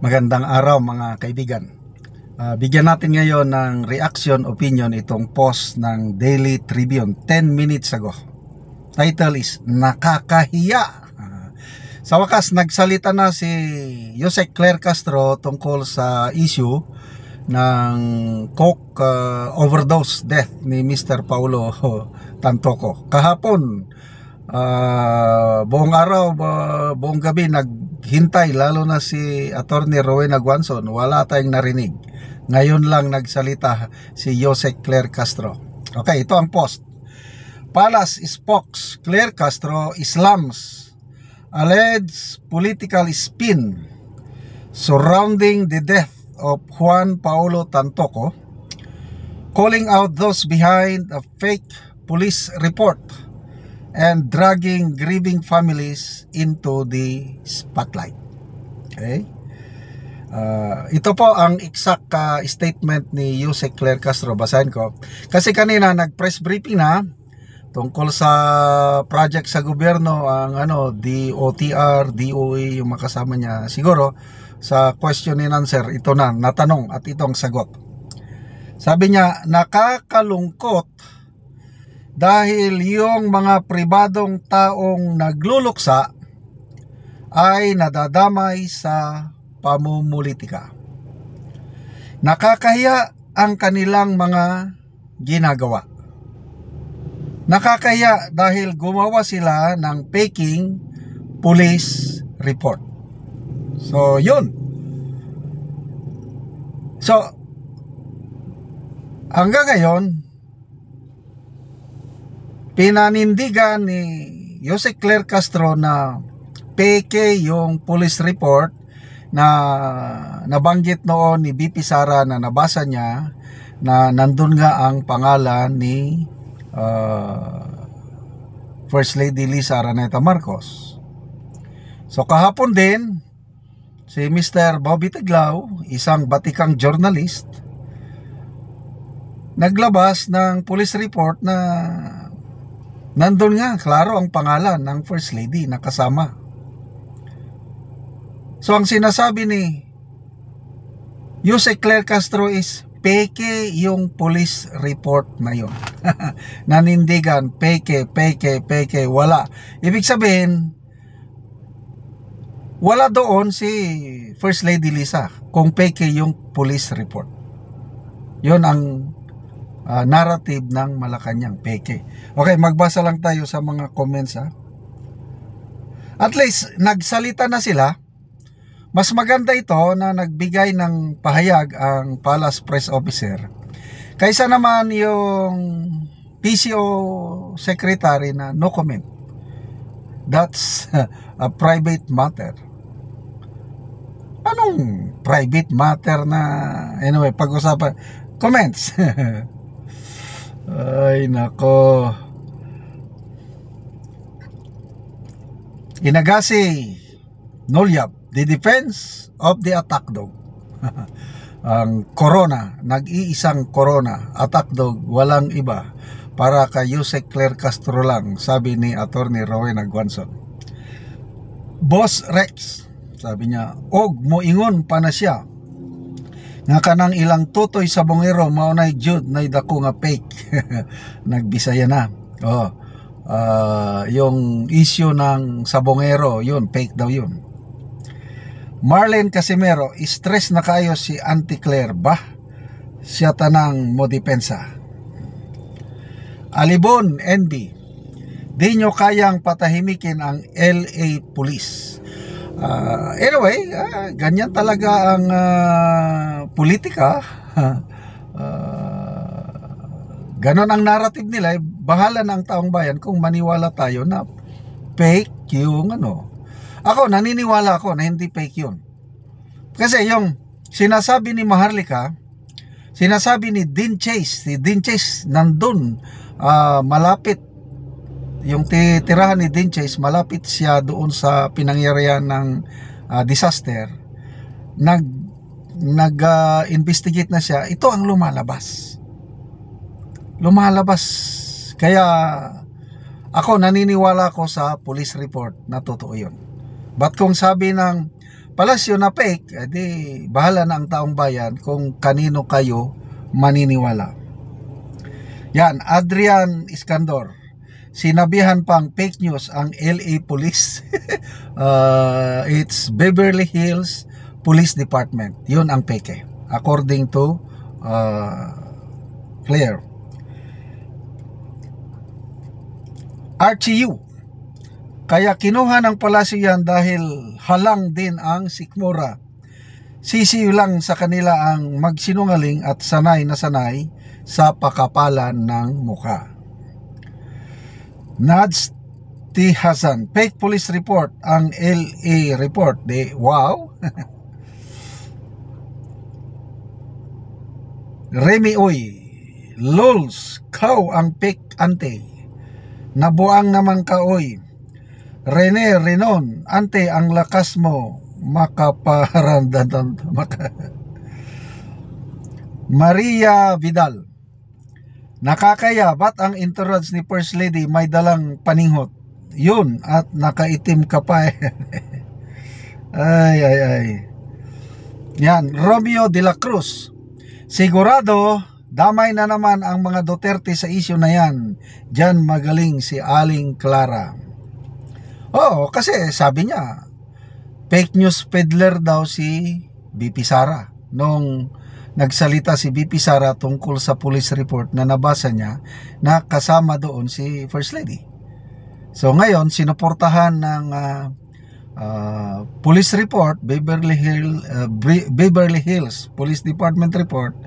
Magandang araw mga kaibigan. Bigyan natin ngayon ng reaction opinion itong post ng Daily Tribune 10 minutes ago. Title is Nakakahiya. Sa wakas nagsalita na si Yusek Claire Castro tungkol sa issue ng coke overdose death ni Mr. Paulo Tantoco. Kahapon buong araw, buong gabi naghintay, lalo na si Attorney Rowena Guanzon, wala tayong narinig. Ngayon lang nagsalita si Yusek Claire Castro. Okay, ito ang post. Palace spokes Claire Castro slams alleged political spin surrounding the death of Juan Paulo Tantoco, calling out those behind a fake police report and dragging grieving families into the spotlight. Okay? Ito po ang exact statement ni Yusek Claire Castro. Basahin ko. Kasi kanina nag-press briefing na tungkol sa project sa gobyerno, ang DOTR, DOE, yung makasama niya. Siguro sa question and answer, ito na, natanong at ito ang sagot. Sabi niya, nakakalungkot dahil yung mga pribadong taong nagluluksa ay nadadamay sa pamumulitika. Nakakahiya ang kanilang mga ginagawa. Nakakahiya dahil gumawa sila ng faking police report. So, yun. So, hanggang ngayon, pinanindigan ni Yusek Claire Castro na peke yung police report na nabanggit noon ni BP Sara, na nabasa niya na nandun nga ang pangalan ni First Lady Lisa Araneta Marcos. So kahapon din, si Mr. Bobby Tiglao, isang batikang journalist, naglabas ng police report na nandun nga, klaro ang pangalan ng First Lady na kasama. So ang sinasabi ni Yusek Claire Castro is peke yung police report na yun. Nanindigan, peke, wala. Ibig sabihin, wala doon si First Lady Lisa kung peke yung police report. Yun ang narrative ng Malacanang, peke. Okay, magbasa lang tayo sa mga comments ha. At least nagsalita na sila. Mas maganda ito na nagbigay ng pahayag ang Palace Press Officer kaysa naman yung PCO Secretary na no comment. That's a private matter. Anong private matter na anyway, pag-usapan? Comments. Ay nako. Inagasi Nolyab, the defense of the attack dog. Ang corona, nag-iisang corona, attack dog, walang iba, para kay Yusek Claire Castro lang, sabi ni Attorney Rowena Guanzon. Boss Rex, sabi niya, og moingon pa na siya nga kanang ilang tutoy sa bongero maunay jud nay dako nga fake. Nagbisaya na. Yung issue ng sabongero, yun, fake daw yun. Marlene Casimero, stress na kayo si Auntie Claire ba? Siya tanang mo depensa. Alibon, NB, di nyo kayang patahimikin ang LA Police. Anyway, ganyan talaga ang politika. Ganon ang narrative nila. Bahala na ang taong bayan kung maniwala tayo na fake yung Ako, naniniwala ako na hindi fake yun. Kasi yung sinasabi ni Maharlika, sinasabi ni Dean Chase, si Dean Chase nandun, malapit, yung tirahan ni Dean Chase, malapit siya doon sa pinangyarihan ng disaster. Nag-investigate na siya. Ito ang lumalabas. Kaya ako, naniniwala ko sa police report na totoo yun. But kung sabi ng palasyo na fake, edi bahala na ang taong bayan kung kanino kayo maniniwala. Yan, Adrian Iskandor. Sinabihan pang fake news ang LA Police. It's Beverly Hills Police Department. Yun ang peke. According to Claire. RTU. Kaya kinuha ng palasyo yan dahil halang din ang sikmura. Sisiyo lang sa kanila ang magsinungaling at sanay na sanay sa pakapalan ng muka. Nads T. Hassan, fake police report ang LA report. Wow. Remy Uy, Lols, kau ang fake ante. Nabuang naman ka oy. Rene Renon, ante ang lakas mo makaparandan. Maria Vidal, nakakaya, ba't ang entourage ni First Lady may dalang paninghot? Yun, at nakaitim ka pa eh. ay. Yan, Romeo de la Cruz. Sigurado, damay na naman ang mga Duterte sa isyu na yan. Diyan magaling si Aling Clara. Oo, kasi sabi niya, fake news peddler daw si BP Sara. Nung nagsalita si BP Sara tungkol sa police report na nabasa niya na kasama doon si First Lady. So ngayon, sinuportahan ng police report, Beverly Hills Police Department report,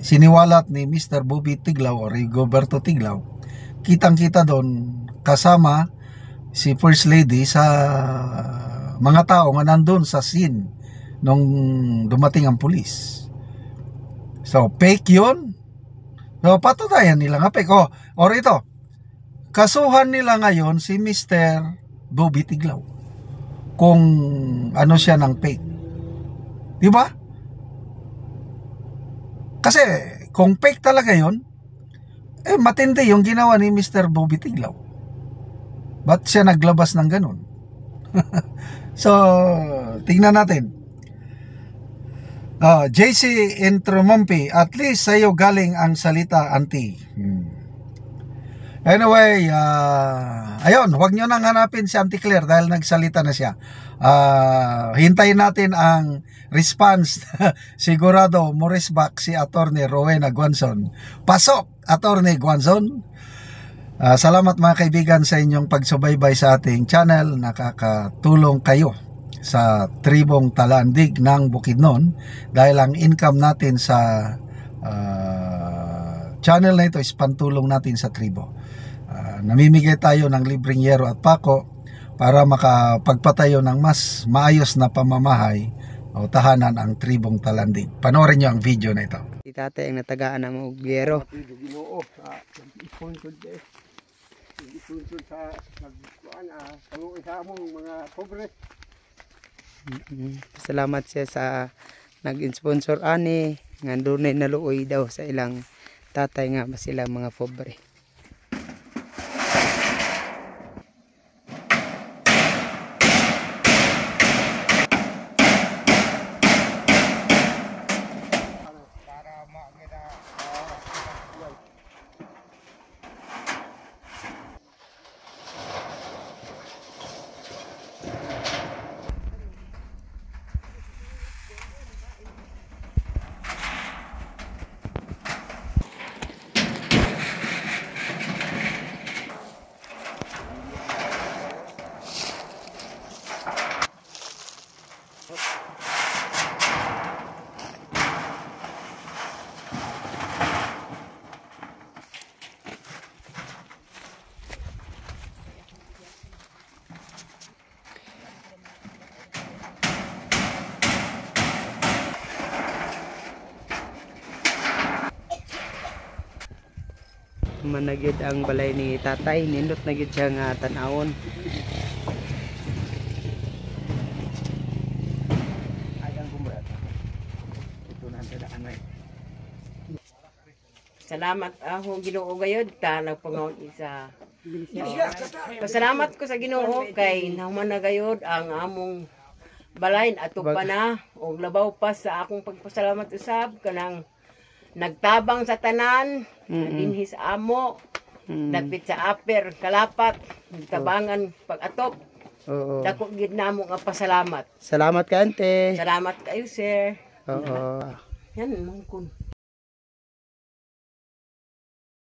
siniwalat ni Mr. Bobby Tiglaw o Rigoberto Tiglaw. Kitang-kita doon kasama si First Lady sa mga tao nga nandun sa scene nung dumating ang pulis. So, fake yun. So, patunayan nila nga fake. O rito, kasuhan nila ngayon si Mr. Bobby Tiglaw kung ano siya ng fake. Diba? Kasi, kung fake talaga yun, matindi yung ginawa ni Mr. Bobby Tiglaw. Ba't siya naglabas ng ganun? So, tingnan natin. JC Intromompi, at least sa'yo galing ang salita, auntie. Anyway, ayun, huwag nyo nang hanapin si Auntie Claire dahil nagsalita na siya. Hintayin natin ang response. Sigurado, moresback si Attorney Rowena Guanzon. Pasok, Attorney Guanzon. Salamat mga kaibigan sa inyong pagsubaybay sa ating channel. Nakakatulong kayo sa tribong Talandig ng Bukidnon dahil ang income natin sa channel na ito is pantulong natin sa tribo. Namimigay tayo ng libreng yero at pako para makapagpatayo ng mas maayos na pamamahay o tahanan ang tribong Talandig. Panoorin nyo ang video na ito. Si tatay ang natagaan ng mga yero. Salamat siya sa nag-sponsor ani nga dunay naluoy daw sa ilang tatay nga ba silang mga pobre. Managid ang balay ni tatay, nindot na gid siya nga tan-awon. Salamat ako Ginoo gayud ta nagpangaon isa Pasalamat ko sa Ginoo kay nahuman na gayud ang among balay ato pa na og labaw pa sa akong pagpasalamat usab kanang nagtabang sa tanan, dinhi sa amo, dapit sa aper, kalapat, tabangan pag-atop. Oo. Dako gid namo nga pasalamat. Salamat ka, ante. Salamat kayo, sir. Oo. Yan mong kun.